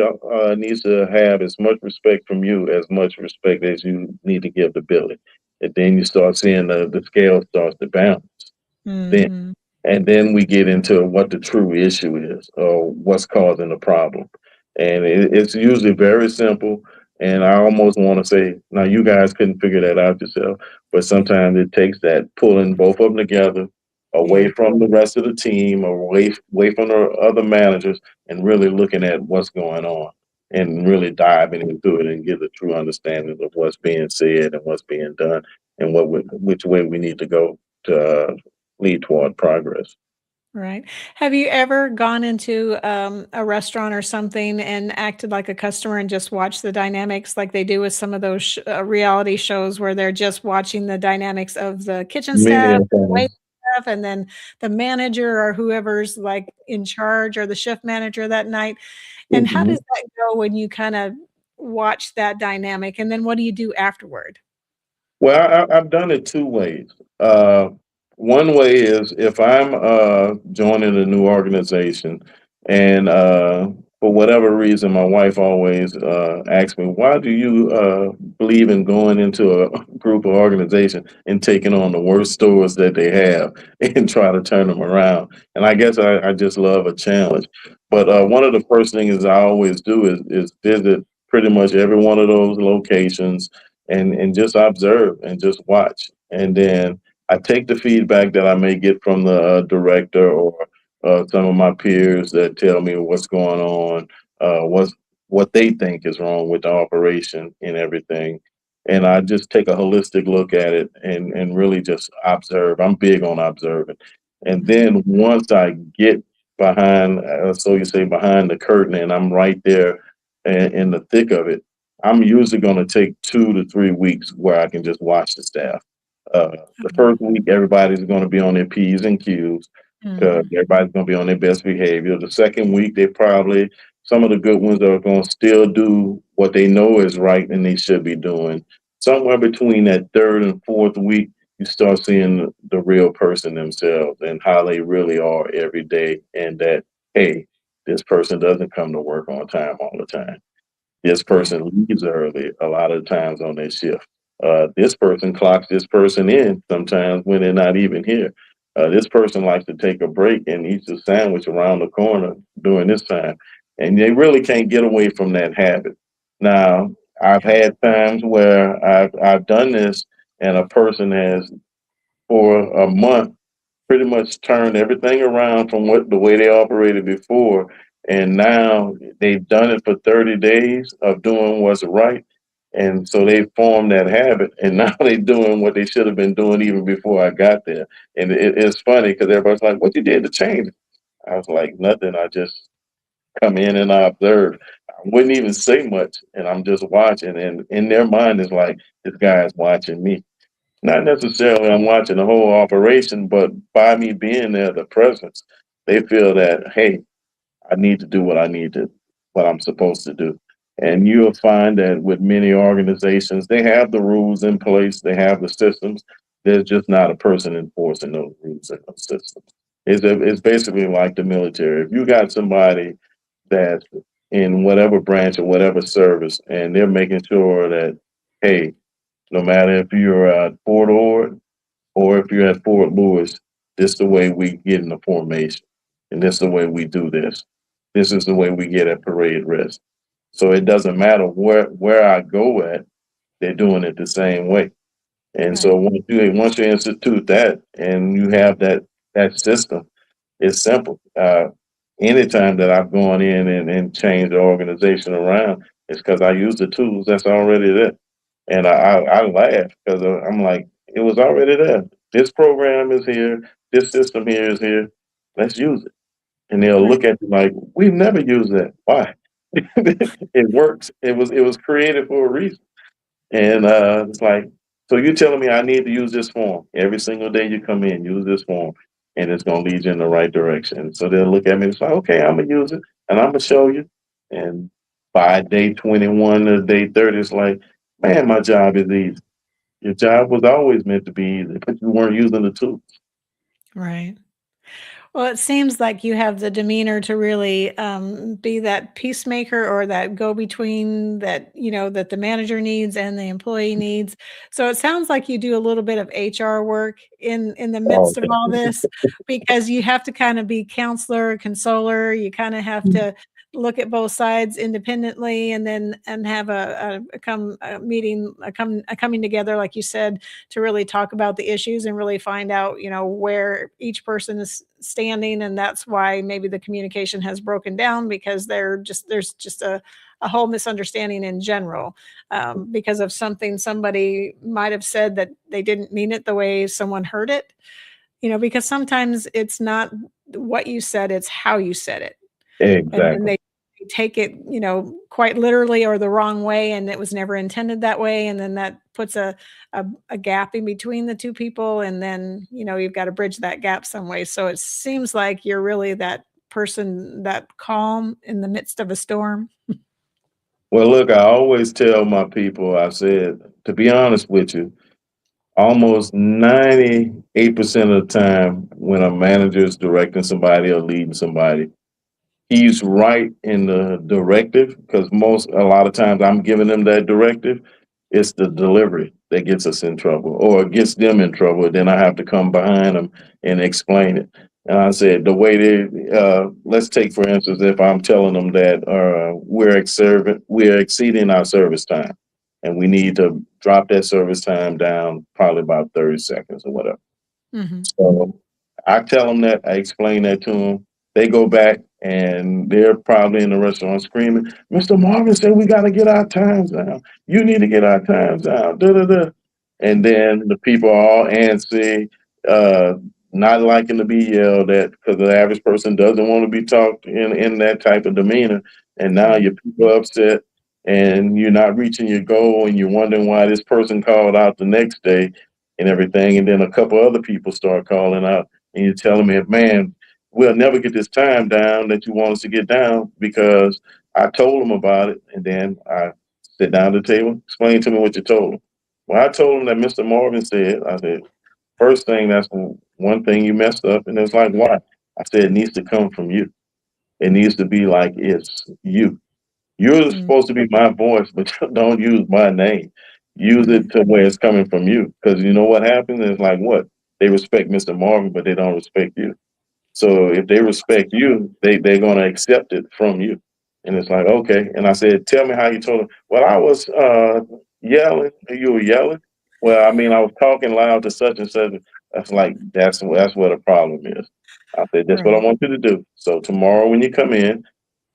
needs to have as much respect from you, as much respect as you need to give to Billy. And then you start seeing the scale starts to balance. Then, and then we get into what the true issue is, or what's causing the problem. And it's usually very simple. And I almost want to say, now you guys couldn't figure that out yourself, but sometimes it takes that pulling both of them together, away from the rest of the team, away from the other managers, and really looking at what's going on and really diving into it and get a true understanding of what's being said and what's being done and which way we need to go to lead toward progress. Right. Have you ever gone into a restaurant or something and acted like a customer and just watched the dynamics like they do with some of those reality shows where they're just watching the dynamics of the kitchen staff, the wait staff, and then the manager or whoever's like in charge or the shift manager that night? And how does that go when you kind of watch that dynamic? And then what do you do afterward? Well, I've done it two ways. One way is if I'm joining a new organization, and for whatever reason, my wife always asks me, why do you believe in going into a group or organization and taking on the worst stores that they have and try to turn them around? And I guess I just love a challenge. But one of the first things I always do is visit pretty much every one of those locations and just observe and just watch. And then I take the feedback that I may get from the director or some of my peers that tell me what's going on, what they think is wrong with the operation and everything. And I just take a holistic look at it and really just observe. I'm big on observing. And then once I get behind, so you say behind the curtain, and I'm right there in the thick of it, I'm usually going to take 2 to 3 weeks where I can just watch the staff. The first week, everybody's going to be on their P's and Q's. Everybody's going to be on their best behavior. The second week, some of the good ones are going to still do what they know is right and they should be doing. Somewhere between that third and fourth week, you start seeing the real person themselves and how they really are every day. And that, hey, this person doesn't come to work on time all the time. This person leaves early a lot of times on their shift. This person clocks this person in sometimes when they're not even here. This person likes to take a break and eats a sandwich around the corner during this time. And they really can't get away from that habit. Now, I've had times where I've done this and a person has, for a month, pretty much turned everything around from the way they operated before. And now they've done it for 30 days of doing what's right. And so they formed that habit, and now they're doing what they should have been doing even before I got there. And it's funny because everybody's like, "What you did to change it?" I was like, "Nothing. I just come in and I observe. I wouldn't even say much, and I'm just watching." And in their mind, is like, "This guy's watching me." Not necessarily I'm watching the whole operation, but by me being there, the presence, they feel that, hey, I need to do what I'm supposed to do. And you'll find that with many organizations, they have the rules in place, they have the systems. There's just not a person enforcing those rules and those systems. It's basically like the military. If you got somebody that's in whatever branch or whatever service, and they're making sure that, hey, no matter if you're at Fort Ord or if you're at Fort Lewis, this is the way we get in the formation. And this is the way we do this. This is the way we get at parade rest. So it doesn't matter where I go at, they're doing it the same way. And so once you institute that and you have that system, it's simple. Anytime that I've gone in and changed the organization around, it's because I use the tools that's already there. And I laugh because I'm like, it was already there. This program is here. This system here is here. Let's use it. And they'll look at you like, we've never used that. Why? It works. It was created for a reason. And it's like, so you're telling me I need to use this form every single day you come in, use this form, and it's gonna lead you in the right direction. So they'll look at me and say, okay, I'm gonna use it and I'm gonna show you. And by day 21 to day 30, it's like, man, my job is easy. Your job was always meant to be easy, but you weren't using the tools. Right. Well, it seems like you have the demeanor to really be that peacemaker or that go-between that, that the manager needs and the employee needs. So it sounds like you do a little bit of HR work in the Oh, midst of all this, because you have to kind of be counselor, consoler. You kind of have to look at both sides independently, and then have a meeting, a coming together, like you said, to really talk about the issues and really find out, where each person is standing. And that's why maybe the communication has broken down, because there's just a whole misunderstanding in general, because of something somebody might have said that they didn't mean it the way someone heard it, because sometimes it's not what you said, it's how you said it. And exactly. they take it, quite literally or the wrong way, and it was never intended that way. And then that puts a gap in between the two people. And then, you've got to bridge that gap some way. So it seems like you're really that person, that calm in the midst of a storm. Well, look, I always tell my people, I said, to be honest with you, almost 98% of the time when a manager is directing somebody or leading somebody, he's right in the directive, because a lot of times I'm giving them that directive. It's the delivery that gets us in trouble or gets them in trouble. Then I have to come behind them and explain it. And I said, the way let's take, for instance, if I'm telling them that we're exceeding our service time and we need to drop that service time down probably about 30 seconds or whatever. Mm-hmm. So I tell them that, I explain that to them. They go back and they're probably in the restaurant screaming, Mr. Marvin said we got to get our times down. You need to get our times down. Da, da, da. And then the people are all antsy, not liking to be yelled at because the average person doesn't want to be talked in that type of demeanor. And now your people are upset and you're not reaching your goal and you're wondering why this person called out the next day and everything. And then a couple other people start calling out and you're telling me, man, we'll never get this time down that you want us to get down because I told them about it. And then I sit down at the table, explain to me what you told them. Well, I told them that Mr. Marvin said, I said, first thing, that's one thing you messed up. And it's like, why? I said, it needs to come from you. It needs to be like it's you. You're supposed to be my voice, but don't use my name. Use it to where it's coming from you. Because you know what happens? It's like what? They respect Mr. Marvin, but they don't respect you. So if they respect you, they're gonna accept it from you. And it's like, okay. And I said, tell me how you told them. Well, I was yelling. You were yelling. Well, I mean, I was talking loud to such and such. That's like that's what the problem is. I said, that's what I Right. want you to do. So tomorrow when you come in,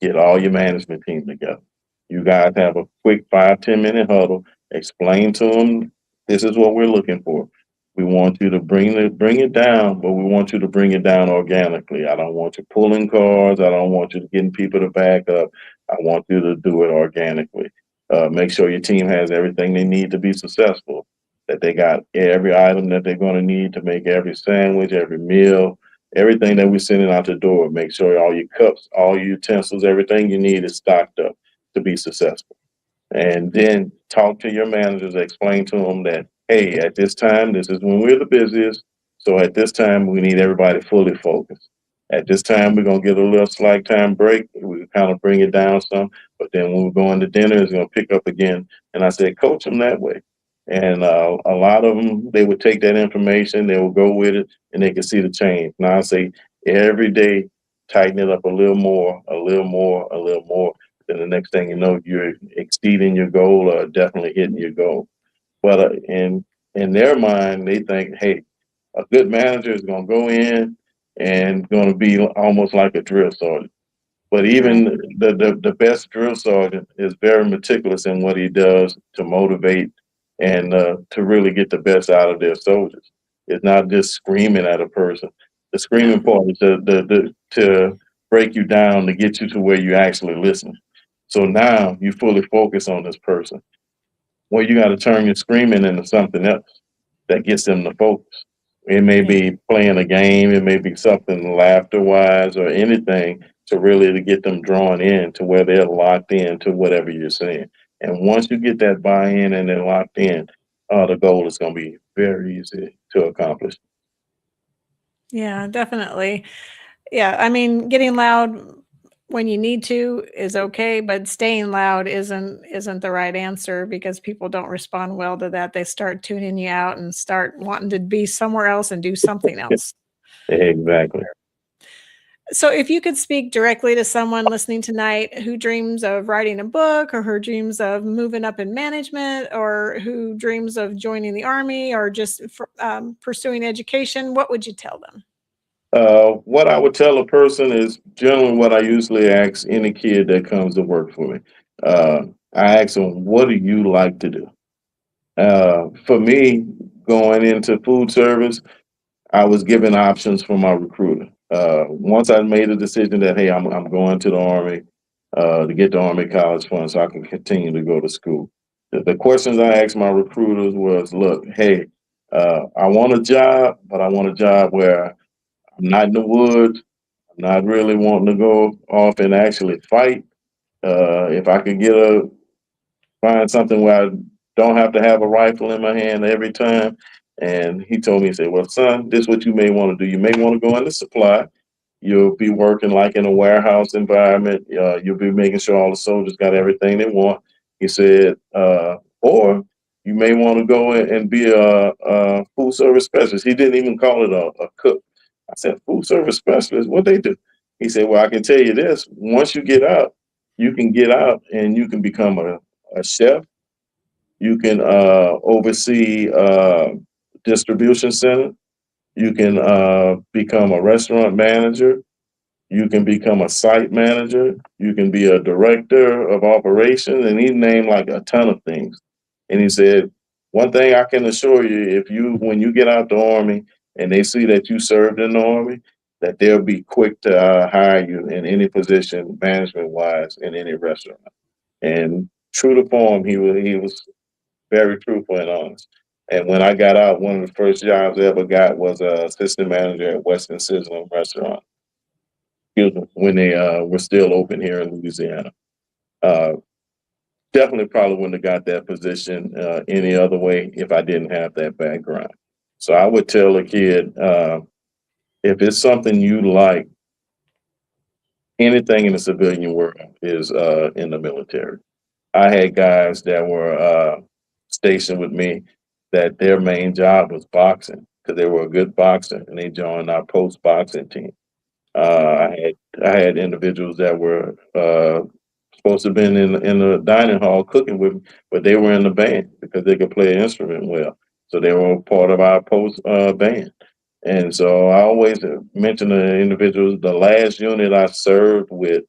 get all your management team together. You guys have a quick 5-10 minute huddle. Explain to them this is what we're looking for. We want you to bring it down, but we want you to bring it down organically. I don't want you pulling cards. I don't want you getting people to back up. I want you to do it organically. Make sure your team has everything they need to be successful. That they got every item that they're going to need to make every sandwich, every meal, everything that we're sending out the door. Make sure all your cups, all your utensils, everything you need is stocked up to be successful. And then talk to your managers, explain to them that, hey, at this time, this is when we're the busiest. So at this time, we need everybody fully focused. At this time, we're going to get a little slack time break. We kind of bring it down some. But then when we go into dinner, it's going to pick up again. And I said, coach them that way. And a lot of them, they would take that information, they will go with it, and they can see the change. Now I say every day, tighten it up a little more, a little more, a little more. Then the next thing you know, you're exceeding your goal or definitely hitting your goal. But in their mind, they think, hey, a good manager is going to go in and going to be almost like a drill sergeant. But even Right. the best drill sergeant is very meticulous in what he does to motivate and to really get the best out of their soldiers. It's not just screaming at a person. The No. screaming part is to break you down to get you to where you actually listen. So now you fully focus on this person. Well, you got to turn your screaming into something else that gets them to focus. It may Yeah. be playing a game, it may be something laughter wise or anything to really to get them drawn in to where they're locked in to whatever you're saying. And once you get that buy-in and they're locked in, the goal is going to be very easy to accomplish. Yeah, definitely. Yeah, I mean, getting loud when you need to is okay, but staying loud isn't the right answer because people don't respond well to that. They start tuning you out and start wanting to be somewhere else and do something else. Exactly. So if you could speak directly to someone listening tonight who dreams of writing a book or who dreams of moving up in management or who dreams of joining the army or just pursuing education, what would you tell them? What I would tell a person is generally what I usually ask any kid that comes to work for me. I ask them, what do you like to do? For me, going into food service, I was given options from my recruiter. Once I made a decision that, hey, I'm going to the Army to get the Army College Fund so I can continue to go to school. The questions I asked my recruiters was, look, hey, I want a job, but I want a job where I'm not in the woods. I'm not really wanting to go off and actually fight. If I could find something where I don't have to have a rifle in my hand every time. And he told me, he said, well, son, this is what you may want to do. You may want to go into supply. You'll be working like in a warehouse environment. You'll be making sure all the soldiers got everything they want. He said, or you may want to go and be a food service specialist. He didn't even call it a cook. I said, food service specialist, what they do? He said, well, I can tell you this. Once you get out, you can get out and you can become a chef. You can oversee distribution center. You can become a restaurant manager. You can become a site manager. You can be a director of operations. And he named like a ton of things. And he said, one thing I can assure you, when you get out the Army and they see that you served in the Army, that they'll be quick to hire you in any position, management wise, in any restaurant. And true to form, he was very truthful and honest. And when I got out, one of the first jobs I ever got was assistant manager at Western Sizzling Restaurant. Excuse me, when they were still open here in Louisiana. Uh, Definitely probably wouldn't have got that position any other way if I didn't have that background. So I would tell a kid, if it's something you like, anything in the civilian world is in the military. I had guys that were stationed with me that their main job was boxing because they were a good boxer and they joined our post boxing team. I had individuals that were supposed to have been in the dining hall cooking with me, but they were in the band because they could play an instrument well. So they were part of our post band. And so I always mention to individuals, the last unit I served with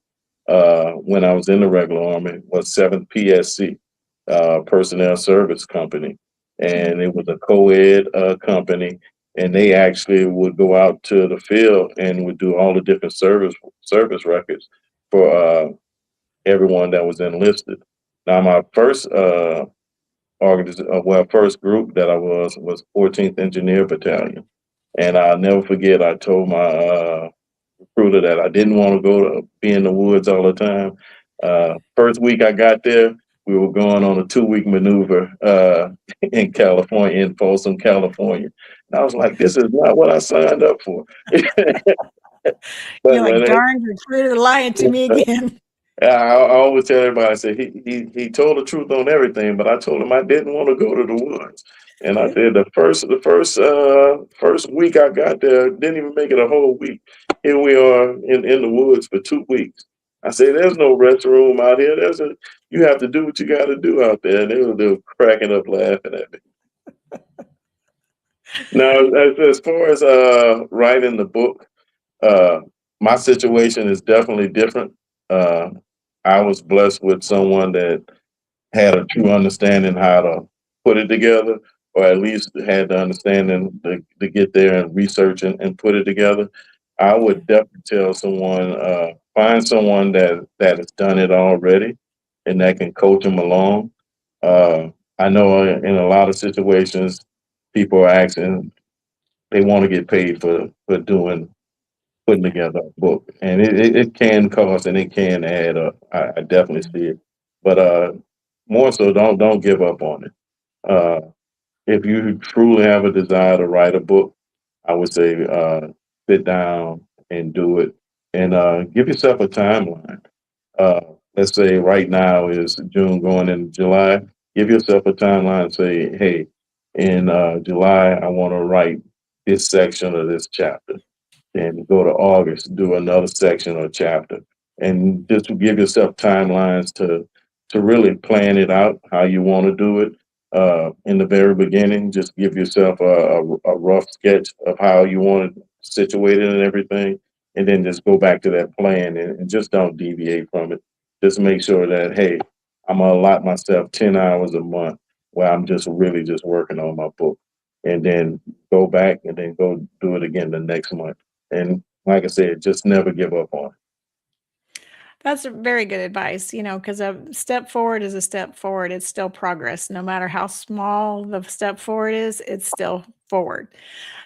when I was in the regular Army was 7th PSC, Personnel Service Company. And it was a co-ed company. And they actually would go out to the field and would do all the different service records for everyone that was enlisted. Now, my first first group that I was 14th Engineer Battalion. And I'll never forget, I told my recruiter that I didn't want to go to be in the woods all the time. First week I got there, we were going on a 2-week maneuver in California, in Folsom, California. And I was like, this is not what I signed up for. You're like, darn, you're lying to me again. I always tell everybody, I said, he told the truth on everything, but I told him I didn't want to go to the woods. And I said the first week I got there, didn't even make it a whole week. Here we are in the woods for 2 weeks. I said, there's no restroom out here. You have to do what you got to do out there. And they were cracking up laughing at me. Now, as far as writing the book, my situation is definitely different. I was blessed with someone that had a true understanding how to put it together, or at least had the understanding to get there and research and put it together. I would definitely tell someone, find someone that has done it already and that can coach them along. I know in a lot of situations, people are asking, they want to get paid for putting together a book, and it can cost and it can add up. I definitely see it, but more so, don't give up on it. If you truly have a desire to write a book, I would say sit down and do it, and give yourself a timeline. Uh, let's say right now is June going into July. Give yourself a timeline. And say, hey, in July, I want to write this section of this chapter. And go to August, do another section or chapter, and just to give yourself timelines to really plan it out how you want to do it. In the very beginning, just give yourself a rough sketch of how you want it situated and everything, and then just go back to that plan and just don't deviate from it. Just make sure that, hey, I'm gonna allot myself 10 hours a month where I'm just really just working on my book, and then go back and then go do it again the next month. And like I said, just never give up on it. That's very good advice, because a step forward is a step forward. It's still progress. No matter how small the step forward is, it's still forward.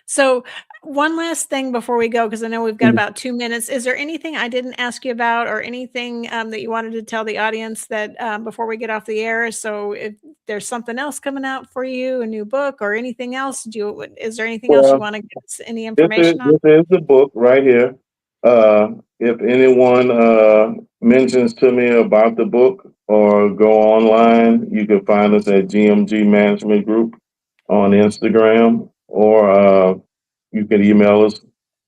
So one last thing before we go, because I know we've got about 2 minutes. Is there anything I didn't ask you about, or anything that you wanted to tell the audience that before we get off the air? So if there's something else coming out for you, a new book or anything else, is there anything else you want to give us any information on? This is the book right here. If anyone mentions to me about the book or go online, you can find us at GMG Management Group on Instagram, or you can email us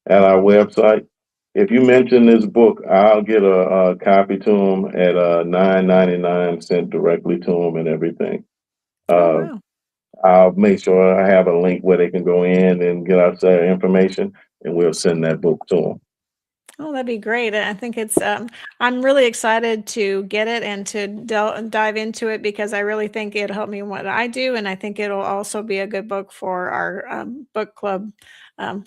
at our website. If you mention this book, I'll get a copy to them at $9.99 sent directly to them and everything. Wow. I'll make sure I have a link where they can go in and get us their information, and we'll send that book to them. Oh, that'd be great. And I think I'm really excited to get it and to dive into it because I really think it'll help me in what I do. And I think it'll also be a good book for our book club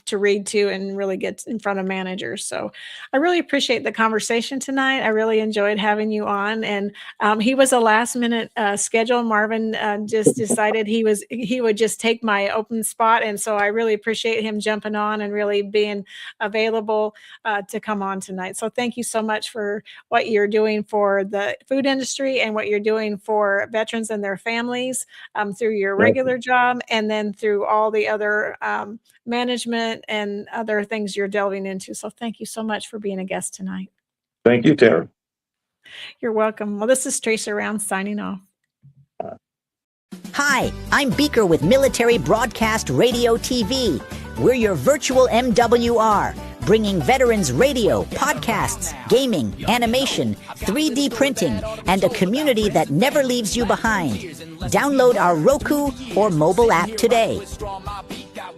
to read to and really get in front of managers. So I really appreciate the conversation tonight. I really enjoyed having you on. And he was a last minute schedule. Marvin just decided he would just take my open spot. And so I really appreciate him jumping on and really being available to come on tonight. So thank you so much for what you're doing for the food industry and what you're doing for veterans and their families through your regular job and then through all the other management and other things you're delving into. So thank you so much for being a guest tonight. Thank you, Tara. You're welcome. Well, this is Tracer Round signing off. Hi, I'm Beaker with Military Broadcast Radio TV. We're your virtual MWR, bringing veterans radio, podcasts, gaming, animation, 3D printing, and a community that never leaves you behind. Download our Roku or mobile app today.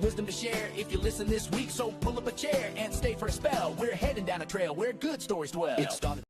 Wisdom to share if you listen this week, so pull up a chair and stay for a spell. We're heading down a trail where good stories dwell. It started